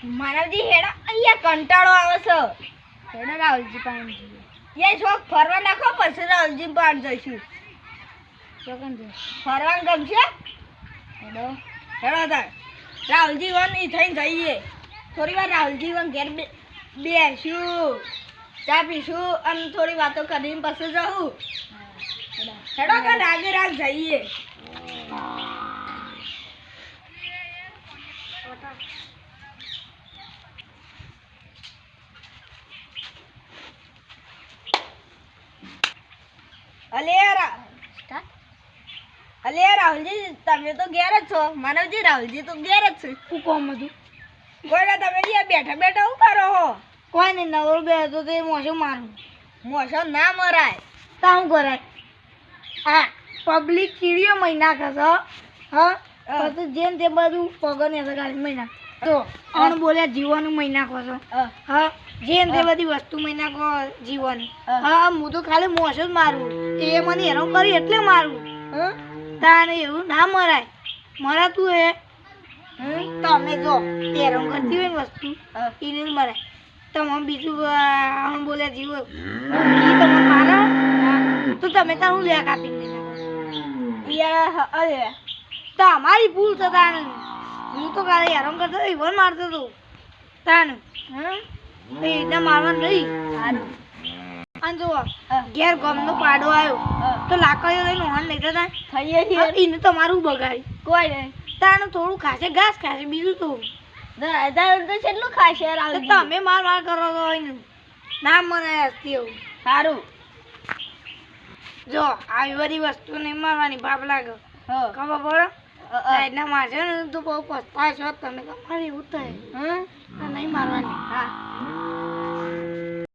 માનવજી હેડા અહીંયા કંટાળો આવે છે. હેડો રાહુલજી પાસે જઈએ. એ શોખ ફરવા નાખો પછી રાહુલજી પાસે જઈશું. ચોકન છે ફરવાનું ગમશે? હેડો હેડો તાર રાહુલજી વન ઈ થઈને જઈએ. થોડી વાર રાહુલજી વન ઘેર બેસું, ચા પીશું અને થોડી વાતો કરીને પછી જવું. હેડો કે રાગે રાગ જઈએ. અલે રાહુલજી તમે તો ઘેર જ છો. માનવજી રાહુલજી તો ઘેર જ છે. શું કોમ હતું? કોઈ તમે અહીંયા બેઠા બેઠા શું કરો હો? કોઈ નહીં, નવરો બે હતો તે મોસો મારું. મોસો ના મરાય. તા શું કરાય? હા, પબ્લિક ચીડીઓ મહિના ખસે. હા, પછી જેમ તે બધું પગર ને ગાડી મહિના તો અણ બોલ્યા જીવવાનું મહિના ખસો. હા, જેમ તે બધી વસ્તુ મહિના ખો જીવવાની. હા, હું તો ખાલી મોસો જ મારું. એ મને હેરાન કરી એટલે મારું. તાને એવું ના મરાય. મરાતું હે તમે જો હેરાન કરતી હોય ને વસ્તુ એને જ મરાય. તમે બીજું બોલ્યા જીવો તમે મારા તો તમે તાર હું લે કાપી અરે તમારી ભૂલ છે તાને. હું તો કાલે હેરાન કરતો ઈવન મારતો હતો તાને. એના મારવાનું નહીં. સારું. અને જો ઘેર ગમનો પાડો આવ્યો તો લાકડીઓ લઈને હોન લઈ જતા થઈએ છીએ. એને તમારું બગાડી કોઈ નહીં. તાને થોડું ખાશે ઘાસ ખાશે બીજું તો કેટલું ખાશે તો તમે માર માર કરો તો હોય ના મને હસતી એવું. સારું. જો આવી બધી વસ્તુ નહીં મારવાની પાપ લાગે ખબર પડે. એના મારશે ને તો બહુ પસ્તાય છો તમે. તમારે એવું થાય નહીં મારવાની. હા